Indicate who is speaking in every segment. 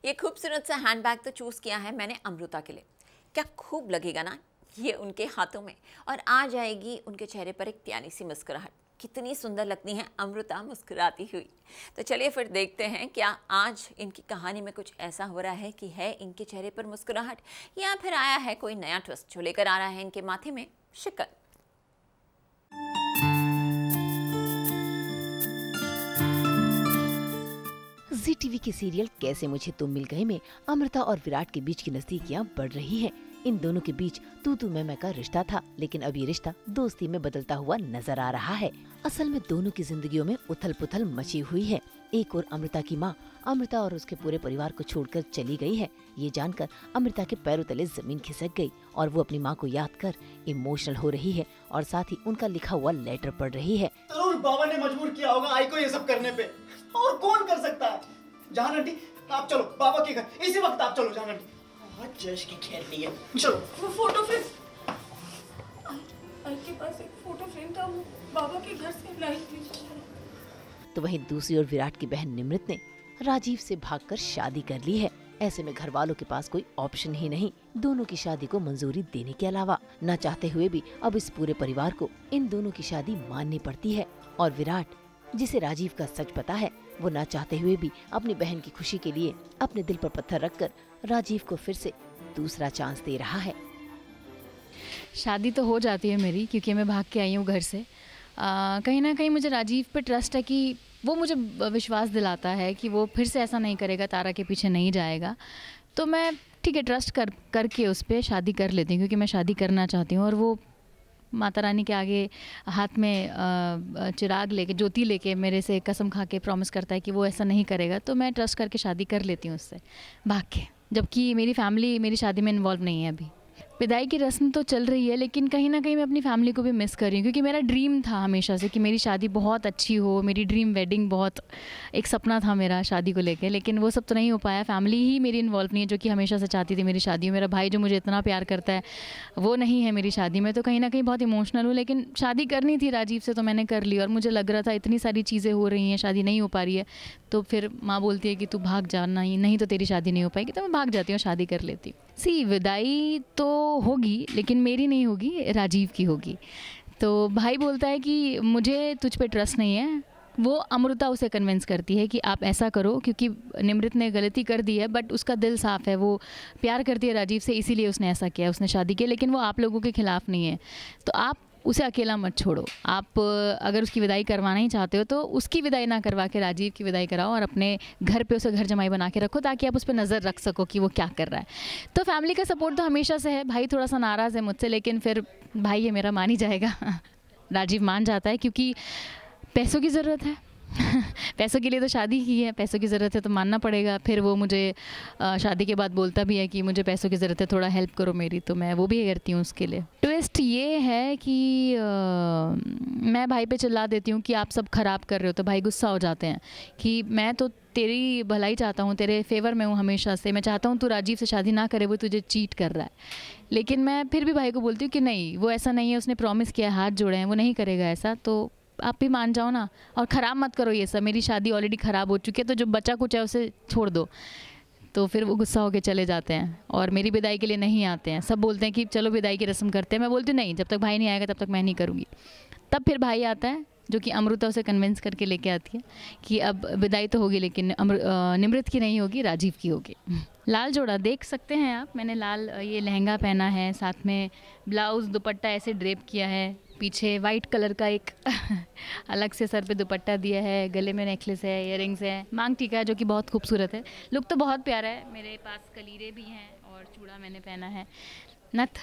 Speaker 1: ये खूबसूरत सा हैंडबैग तो चूज़ किया है मैंने अमृता के लिए। क्या खूब लगेगा ना ये उनके हाथों में, और आ जाएगी उनके चेहरे पर एक प्यारी सी मुस्कुराहट। कितनी सुंदर लगती हैं अमृता मुस्कुराती हुई। तो चलिए फिर देखते हैं क्या आज इनकी कहानी में कुछ ऐसा हो रहा है कि है इनके चेहरे पर मुस्कुराहट, या फिर आया है कोई नया ट्विस्ट जो लेकर आ रहा है इनके माथे में शिकन।
Speaker 2: जी टीवी के सीरियल कैसे मुझे तुम मिल गए में अमृता और विराट के बीच की नजदीकियां बढ़ रही हैं। इन दोनों के बीच तू मैं का रिश्ता था, लेकिन अब ये रिश्ता दोस्ती में बदलता हुआ नजर आ रहा है। असल में दोनों की जिंदगियों में उथल पुथल मची हुई है। एक और अमृता की माँ अमृता और उसके पूरे परिवार को छोड़कर चली गई है। ये जानकर अमृता के पैरों तले जमीन खिसक गई और वो अपनी माँ को याद कर इमोशनल हो रही है और साथ ही उनका लिखा हुआ लेटर पढ़ रही है।
Speaker 3: जरूर बाबा ने मजबूर किया होगा आई को ये सब करने पे, और कौन कर सकता है। जहान आंटी आप चलो बाबा के घर, इसी वक्त आप चलो जहान आंटी। आज जश की खेलनी है, चलो।
Speaker 4: वो फोटो फ्रेम, आई के पास एक फोटो फ्रेम था, वो बाबा के घर से लाई थी।
Speaker 2: तो वहीं दूसरी ओर विराट की बहन निमृत ने राजीव से भागकर शादी कर ली है। ऐसे में घर वालों के पास कोई ऑप्शन ही नहीं दोनों की शादी को मंजूरी देने के अलावा। न चाहते हुए भी अब इस पूरे परिवार को इन दोनों की शादी माननी पड़ती है। और विराट, जिसे राजीव का सच पता है, वो ना चाहते हुए भी अपनी बहन की खुशी के लिए अपने दिल पर पत्थर रखकर राजीव को फिर से दूसरा चांस दे रहा है।
Speaker 5: शादी तो हो जाती है मेरी, क्योंकि मैं भाग के आई हूँ घर से। कहीं ना कहीं मुझे राजीव पे ट्रस्ट है कि वो मुझे विश्वास दिलाता है कि वो फिर से ऐसा नहीं करेगा, तारा के पीछे नहीं जाएगा। तो मैं ठीक है ट्रस्ट करके उस पर शादी कर लेती हूँ, क्योंकि मैं शादी करना चाहती हूँ। और वो माता रानी के आगे हाथ में चिराग लेके, ज्योति लेके मेरे से कसम खा के प्रॉमिस करता है कि वो ऐसा नहीं करेगा। तो मैं ट्रस्ट करके शादी कर लेती हूँ उससे भाग के, जबकि मेरी फैमिली मेरी शादी में इन्वॉल्व नहीं है अभी। विदाई की रस्म तो चल रही है, लेकिन कहीं ना कहीं मैं अपनी फैमिली को भी मिस कर रही हूँ, क्योंकि मेरा ड्रीम था हमेशा से कि मेरी शादी बहुत अच्छी हो। मेरी ड्रीम वेडिंग बहुत एक सपना था मेरा शादी को लेके, लेकिन वो सब तो नहीं हो पाया। फैमिली ही मेरी इन्वॉल्व नहीं है, जो कि हमेशा से चाहती थी मेरी शादी में। मेरा भाई जो मुझे इतना प्यार करता है वो नहीं है मेरी शादी में। तो कहीं ना कहीं बहुत इमोशनल हूँ, लेकिन शादी करनी थी राजीव से तो मैंने कर ली। और मुझे लग रहा था इतनी सारी चीज़ें हो रही हैं, शादी नहीं हो पा रही है। तो फिर माँ बोलती है कि तू भाग जाना ही नहीं तो तेरी शादी नहीं हो पाएगी। तो मैं भाग जाती हूँ, शादी कर लेती हूँ। विदाई तो होगी, लेकिन मेरी नहीं होगी, राजीव की होगी। तो भाई बोलता है कि मुझे तुझ पे ट्रस्ट नहीं है। वो अमृता उसे कन्विंस करती है कि आप ऐसा करो, क्योंकि निमृत ने गलती कर दी है, बट उसका दिल साफ़ है, वो प्यार करती है राजीव से, इसीलिए उसने ऐसा किया, उसने शादी की। लेकिन वो आप लोगों के खिलाफ़ नहीं है, तो आप उसे अकेला मत छोड़ो। आप अगर उसकी विदाई करवाना ही चाहते हो तो उसकी विदाई ना करवा के राजीव की विदाई कराओ, और अपने घर पे उसे घर जमाई बना के रखो, ताकि आप उस पर नज़र रख सको कि वो क्या कर रहा है। तो फैमिली का सपोर्ट तो हमेशा से है। भाई थोड़ा सा नाराज़ है मुझसे, लेकिन फिर भाई ये मेरा मान ही जाएगा। राजीव मान जाता है, क्योंकि पैसों की ज़रूरत है। पैसों के लिए तो शादी की है, पैसों की ज़रूरत है तो मानना पड़ेगा। फिर वो मुझे शादी के बाद बोलता भी है कि मुझे पैसों की ज़रूरत है, थोड़ा हेल्प करो मेरी। तो मैं वो भी करती हूँ उसके लिए। ट्विस्ट ये है कि मैं भाई पे चिल्ला देती हूँ कि आप सब ख़राब कर रहे हो, तो भाई गुस्सा हो जाते हैं कि मैं तो तेरी भलाई चाहता हूँ, तेरे फेवर में हूँ हमेशा से। मैं चाहता हूँ तू राजीव से शादी ना करे, वो तुझे चीट कर रहा है। लेकिन मैं फिर भी भाई को बोलती हूँ कि नहीं, वो ऐसा नहीं है, उसने प्रॉमिस किया, हाथ जोड़े हैं, वो नहीं करेगा ऐसा। तो आप भी मान जाओ ना, और ख़राब मत करो ये सब। मेरी शादी ऑलरेडी ख़राब हो चुकी है, तो जो बचा कुछ है उसे छोड़ दो। तो फिर वो गुस्सा होकर चले जाते हैं और मेरी विदाई के लिए नहीं आते हैं। सब बोलते हैं कि चलो विदाई की रस्म करते हैं। मैं बोलती हूँ नहीं, जब तक भाई नहीं आएगा तब तक मैं नहीं करूँगी। तब फिर भाई आता है, जो कि अमृता उसे कन्विंस करके लेके आती है कि अब विदाई तो होगी, लेकिन निमृत की नहीं होगी, राजीव की होगी। लाल जोड़ा देख सकते हैं आप। मैंने लाल ये लहंगा पहना है, साथ में ब्लाउज़ दुपट्टा ऐसे ड्रेप किया है, पीछे वाइट कलर का एक अलग से सर पे दुपट्टा दिया है, गले में नेकलेस है, इयररिंग्स है, मांग टीका है, जो कि बहुत खूबसूरत है। लुक तो बहुत प्यारा है। मेरे पास कलीरे भी हैं और चूड़ा मैंने पहना है। नथ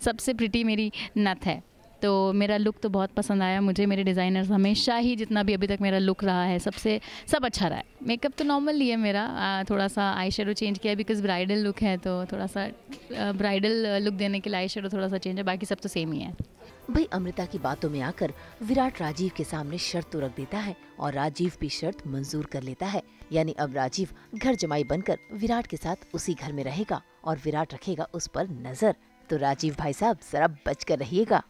Speaker 5: सबसे प्रिटी मेरी नथ है। तो मेरा लुक तो बहुत पसंद आया मुझे। मेरे डिज़ाइनर्स हमेशा ही, जितना भी अभी तक मेरा लुक रहा है, सब अच्छा रहा है। मेकअप तो नॉर्मल ही है मेरा, थोड़ा सा आई शेडो चेंज किया बिकॉज ब्राइडल लुक है, तो थोड़ा सा ब्राइडल लुक देने के लिए आई शेडो थोड़ा सा चेंज है, बाकी सब तो सेम ही है।
Speaker 2: भाई अमृता की बातों में आकर विराट राजीव के सामने शर्त तो रख देता है और राजीव भी शर्त मंजूर कर लेता है। यानी अब राजीव घर जमाई बनकर विराट के साथ उसी घर में रहेगा और विराट रखेगा उस पर नजर। तो राजीव भाई साहब जरा बच कर रहिएगा।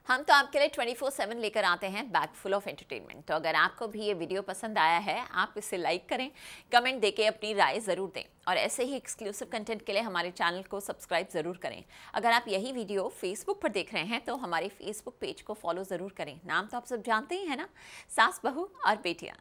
Speaker 1: हम तो आपके लिए 24/7 लेकर आते हैं बैग फुल ऑफ एंटरटेनमेंट। तो अगर आपको भी ये वीडियो पसंद आया है, आप इसे लाइक करें, कमेंट देके अपनी राय ज़रूर दें और ऐसे ही एक्सक्लूसिव कंटेंट के लिए हमारे चैनल को सब्सक्राइब ज़रूर करें। अगर आप यही वीडियो फेसबुक पर देख रहे हैं तो हमारे फेसबुक पेज को फॉलो ज़रूर करें। नाम तो आप सब जानते ही हैं ना, सास बहू और बेटियाँ।